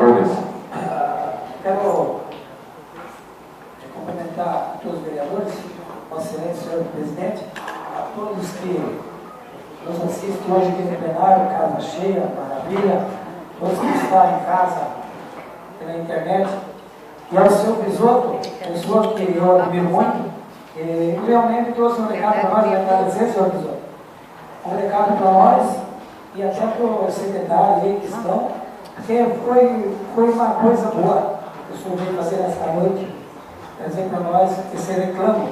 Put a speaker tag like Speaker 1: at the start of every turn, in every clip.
Speaker 1: vereador Luiz.
Speaker 2: Quero cumprimentar a todos os vereadores, Vossa Excelência, senhor presidente, a todos que nos assistem hoje aqui no plenário, casa cheia, maravilha, todos que estão em casa, pela internet, e ao seu Bisotto, pessoa que eu admiro muito, e realmente trouxe um recado para nós, agradecer, senhor Bisotto, um recado para nós e até para o secretário aí que estão, porque foi uma coisa boa que o senhor veio fazer nesta noite, trazer para nós esse reclamo.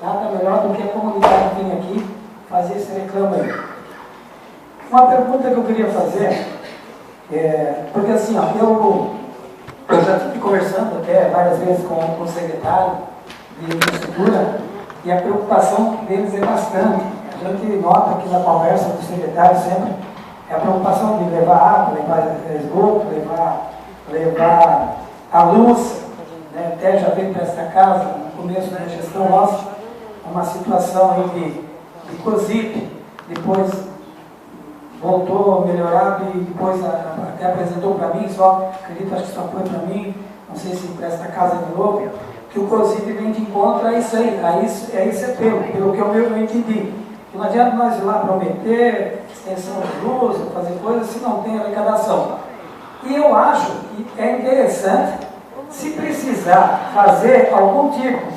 Speaker 2: Nada melhor do que a comunidade que vem aqui fazer esse reclamo aí. Uma pergunta que eu queria fazer, porque assim, ó, eu já estive conversando até várias vezes com o secretário de infraestrutura e a preocupação deles é bastante. A gente nota aqui na conversa do secretário sempre a preocupação de levar água, levar esgoto, levar a luz, né? Até já veio para esta casa, no começo da gestão nossa, uma situação aí de COSIP, depois voltou melhorado e depois até apresentou para mim, só acredito, acho que só foi para mim, não sei se para esta casa de novo, que o COSIP vem de encontro a isso aí, pelo que eu entendi. Que não adianta nós ir lá prometer extensão de luz, fazer coisas, se não tem arrecadação. E eu acho que é interessante, se precisar fazer algum tipo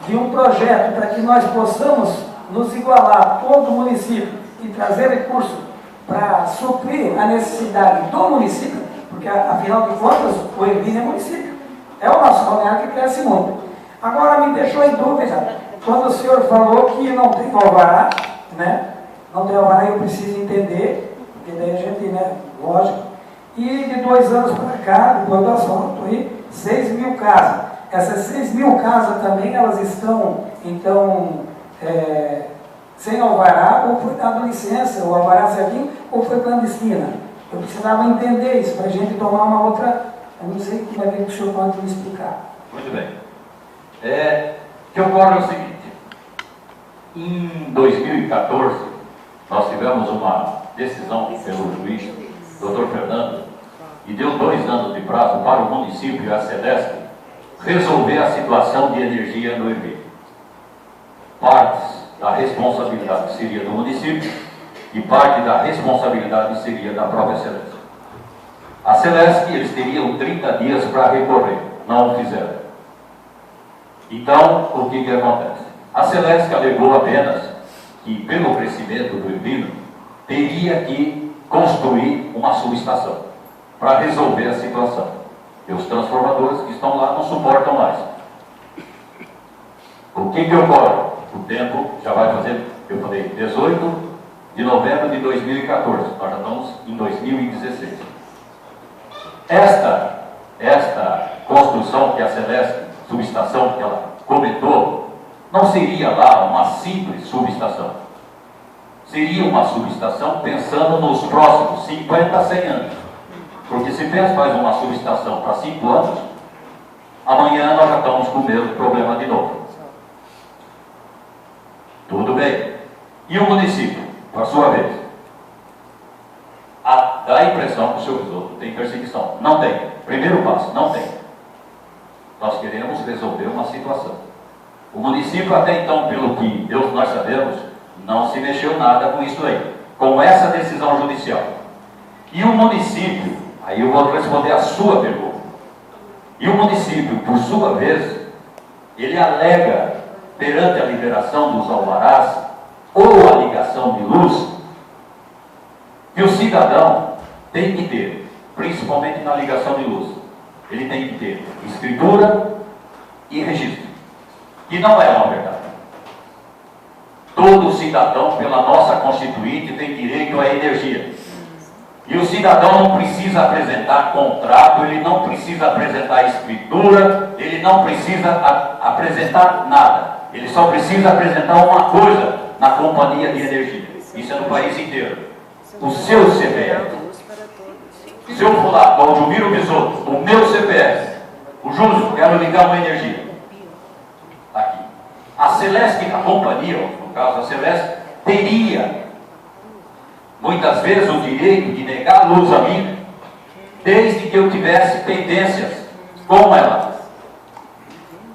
Speaker 2: de um projeto para que nós possamos nos igualar a todo o município e trazer recursos para suprir a necessidade do município, porque afinal de contas o Ervine é município, é o nosso balneário que cresce muito. Agora me deixou em dúvida, quando o senhor falou que não tem alvará, né? Não tem alvará, eu preciso entender, porque daí a gente, né, lógico. E de 2 anos para cá, depois do asfalto, aí, 6 mil casas. Essas 6 mil casas também, elas estão, então, sem alvará, ou foi dado licença, o alvará certinho, ou foi clandestina. Eu precisava entender isso, para a gente tomar uma outra, eu não sei como é que o senhor pode me explicar.
Speaker 1: Muito bem. O que ocorre é o seguinte, em 2014, nós tivemos uma decisão pelo juiz, Dr. Fernando, e deu 2 anos de prazo para o município e a Celesc resolver a situação de energia no Ervine. Partes da responsabilidade seria do município e parte da responsabilidade seria da própria Celesc. A Celesc, eles teriam 30 dias para recorrer, não o fizeram. Então, o que acontece? A Celesc alegou apenas que, pelo crescimento do Ervine, teria que construir uma subestação para resolver a situação. E os transformadores que estão lá não suportam mais. O que ocorre? O tempo já vai fazer, eu falei, 18 de novembro de 2014. Nós já estamos em 2016. Esta construção que a Celesc, subestação que ela comentou, não seria lá uma simples subestação. Seria uma subestação pensando nos próximos 50 a 100 anos. Porque se faz uma subestação para 5 anos, amanhã nós já estamos com o mesmo problema de novo. Tudo bem. E o município, por sua vez? Dá a impressão que o seu Bisotto tem perseguição. Não tem. Primeiro passo, não tem. Nós queremos resolver uma situação. O município, até então, pelo que nós sabemos, não se mexeu nada com isso aí, com essa decisão judicial. E o município, aí eu vou responder a sua pergunta, e o município, por sua vez, ele alega, perante a liberação dos alvarás, ou a ligação de luz, que o cidadão tem que ter, principalmente na ligação de luz, ele tem que ter escritura e registro. E não é uma verdade. Todo cidadão, pela nossa Constituinte, tem direito à energia. E o cidadão não precisa apresentar contrato, ele não precisa apresentar escritura, ele não precisa apresentar nada. Ele só precisa apresentar uma coisa na companhia de energia. Isso é no país inteiro. O seu CPF. Se eu for lá, o Jumiro Bisotto, o meu CPF, o Júlio, quero ligar uma energia. Aqui. A Celesc, a companhia, no caso a Celesc, teria muitas vezes o direito de negar a luz a mim desde que eu tivesse pendências com ela.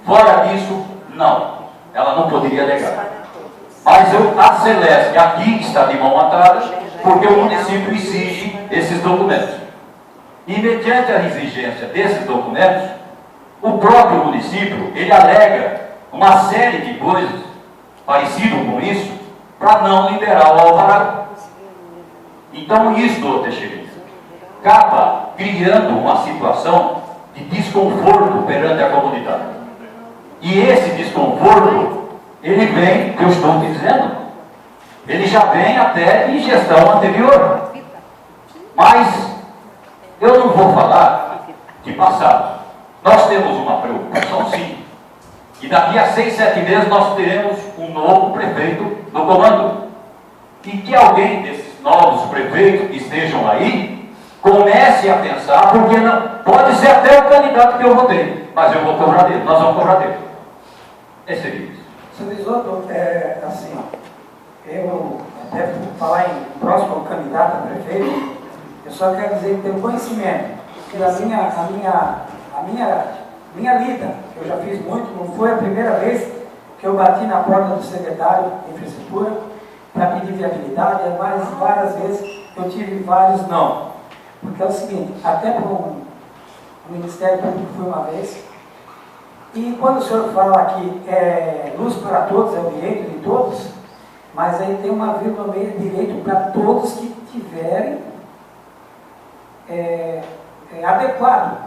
Speaker 1: Fora disso, não. Ela não poderia negar. Mas a Celeste aqui está de mão atada, porque o município exige esses documentos. E mediante a exigência desses documentos, o próprio município, ele alega uma série de coisas parecidas com isso, para não liberar o alvará. Então isso, doutor Teixeira, acaba criando uma situação de desconforto perante a comunidade. E esse desconforto, ele vem, que eu estou te dizendo, ele já vem até em gestão anterior. Mas eu não vou falar de passado. Nós temos uma preocupação, sim. E daqui a 6, 7 meses nós teremos um novo prefeito no comando. E que alguém desses novos prefeitos que estejam aí comece a pensar, porque não pode ser até o candidato que eu votei, mas eu vou cobrar dele, nós vamos cobrar dele. É isso.
Speaker 2: Senhor Isoto, assim, eu até falar em próximo candidato a prefeito, eu só quero dizer que tenho conhecimento que a minha lida, que eu já fiz muito, não foi a primeira vez que eu bati na porta do secretário de infraestrutura para pedir viabilidade, mas várias vezes eu tive vários não. Porque é o seguinte, até para o Ministério Público fui uma vez, e quando o senhor fala que luz para todos é o direito de todos, mas aí tem uma vírgula meio direito para todos que tiverem adequado.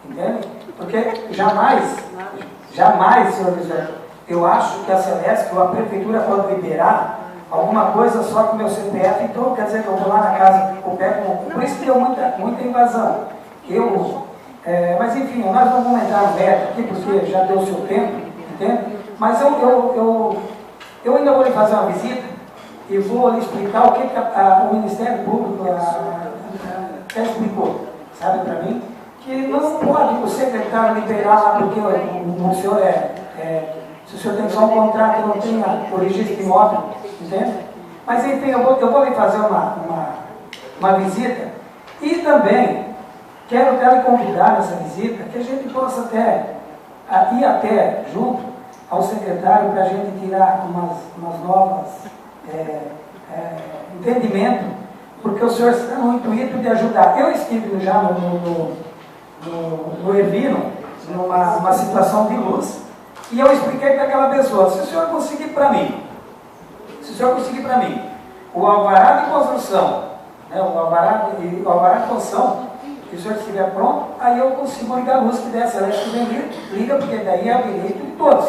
Speaker 2: Entende? Porque jamais, senhor José, eu acho que a Celeste ou a prefeitura pode liberar alguma coisa só com o meu CPF, então quer dizer que eu vou lá na casa, eu pego, por isso que deu muita invasão. Mas enfim, nós não vamos entrar no veto aqui, porque já deu o seu tempo, entende? Mas eu ainda vou lhe fazer uma visita e vou lhe explicar o que o Ministério Público até explicou, sabe, para mim, que não pode o secretário liberar, porque o senhor se o senhor tem só um contrato e não tem o registro de imóvel, entende? Mas enfim, eu vou lhe fazer uma visita e também quero até lhe convidar nessa visita que a gente possa ir até junto ao secretário para a gente tirar umas novas entendimento, porque o senhor está no intuito de ajudar. Eu estive já no Ervino, numa situação de luz, e eu expliquei para aquela pessoa, se o senhor conseguir para mim, o alvará de construção, né, o alvará de construção, que o senhor estiver pronto, aí eu consigo ligar a luz que desce, ela liga, porque daí é o direito de todos.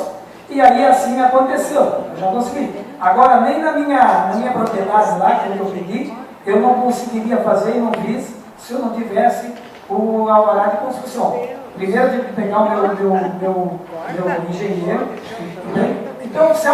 Speaker 2: E aí assim aconteceu, eu já consegui. Agora, nem na minha propriedade lá, que eu pedi, eu não conseguiria fazer e não fiz se eu não tivesse o alvará de construção. Primeiro eu tive que pegar o meu engenheiro. Então, se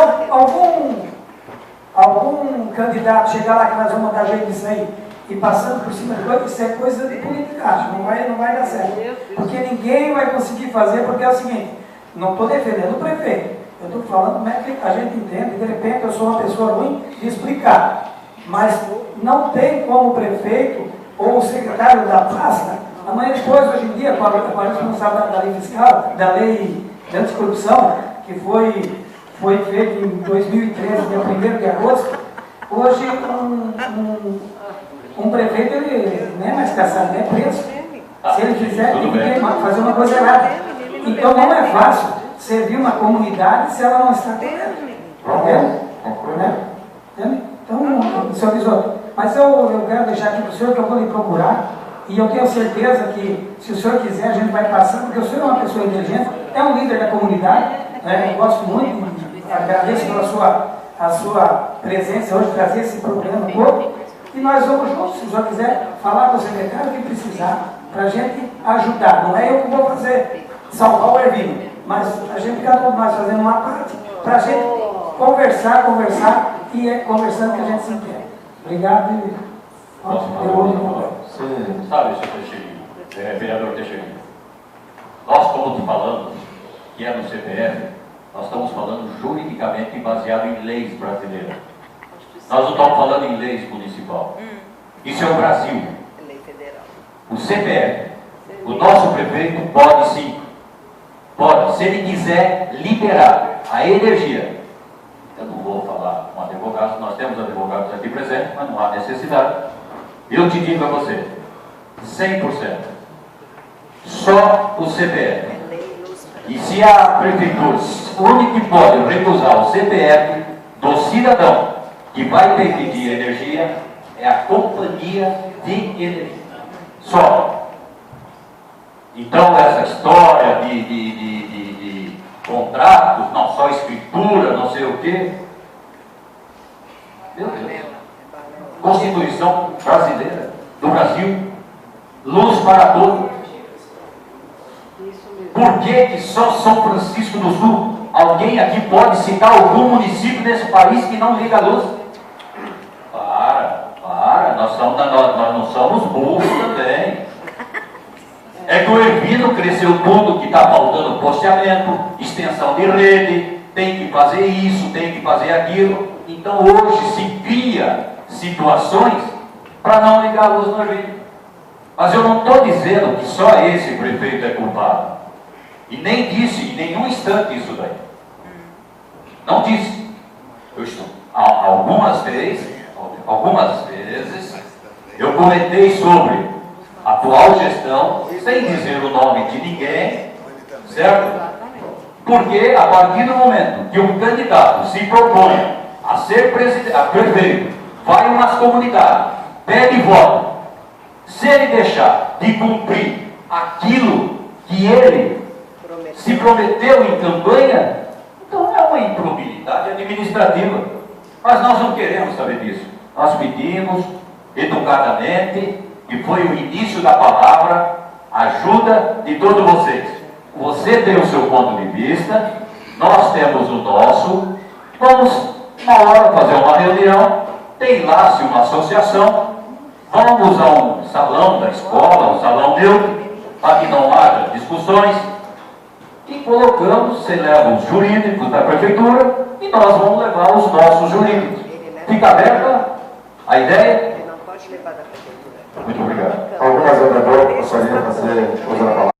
Speaker 2: algum candidato chegar lá que nós vamos dar jeito disso aí e passando por cima de coisa, isso é coisa de politicagem, não vai dar certo. Porque ninguém vai conseguir fazer, porque é o seguinte, não estou defendendo o prefeito, eu estou falando como é que a gente entende, de repente eu sou uma pessoa ruim de explicar, mas não tem como o prefeito ou o secretário da pasta, amanhã depois, hoje em dia, com a responsabilidade da lei fiscal, da lei de anticorrupção, que foi feita em 2013, dia 1º de agosto, hoje um prefeito ele não é mais caçado, ele é preso. Se ele quiser, tem que fazer uma coisa errada. Então não é fácil servir uma comunidade se ela não está correta. Entende? Então, o senhor avisou. Mas eu quero deixar aqui para o senhor que eu vou lhe procurar. E eu tenho certeza que, se o senhor quiser, a gente vai passar, porque o senhor é uma pessoa inteligente, é um líder da comunidade, eu gosto muito, agradeço pela sua presença hoje, trazer esse problema no corpo, e nós vamos juntos, se o senhor quiser, falar com o secretário o que precisar, para a gente ajudar. Não é eu que vou salvar o Ervino, mas a gente, cada um de nós fazendo uma parte, para a gente conversar, e é conversando que a gente se entende. Obrigado e...
Speaker 1: Sabe, senhor Teixeira, vereador Teixeira, nós quando falamos que é no CPF, nós estamos falando juridicamente baseado em leis brasileiras. Nós não estamos falando em leis municipal. Isso é o Brasil.
Speaker 3: Lei federal.
Speaker 1: o CPF. O nosso prefeito pode sim, pode, se ele quiser liberar a energia. Eu não vou falar com advogados, nós temos advogados aqui presentes, mas não há necessidade. Eu te digo a você, 100%, só o CPF. E se a prefeitura, o único que pode recusar o CPF do cidadão que vai pedir energia é a companhia de energia. Só. Então, essa história de contratos, não só escritura, não sei o quê. Meu Deus. Constituição brasileira, do Brasil, luz para todos. Por que só São Francisco do Sul? Alguém aqui pode citar algum município nesse país que não liga a luz? Nós não somos burros também. É que o Ervino cresceu tudo, que está faltando posteamento, extensão de rede, tem que fazer isso, tem que fazer aquilo. Então hoje se cria situações para não ligar a luz no Ervino. Mas eu não estou dizendo que só esse prefeito é culpado. E nem disse em nenhum instante isso daí. Não disse. Eu estou, algumas vezes eu comentei sobre a atual gestão, sem dizer o nome de ninguém, certo? Porque a partir do momento que um candidato se propõe a ser prefeito, vai em umas comunidades, pede voto, se ele deixar de cumprir aquilo que ele se prometeu em campanha, então é uma improbidade administrativa. Mas nós não queremos saber disso. Nós pedimos educadamente, que foi o início da palavra, ajuda de todos vocês. Você tem o seu ponto de vista, nós temos o nosso. Vamos, uma hora, fazer uma reunião, tem lá-se uma associação, vamos a um salão da escola, um salão neutro, para que não haja discussões, e colocamos, você leva os jurídicos da prefeitura, e nós vamos levar os nossos jurídicos. Fica aberta a ideia?
Speaker 3: Ele não pode levar da prefeitura.
Speaker 1: Muito obrigado.
Speaker 4: Algum mais vereador gostaria de fazer uso da palavra?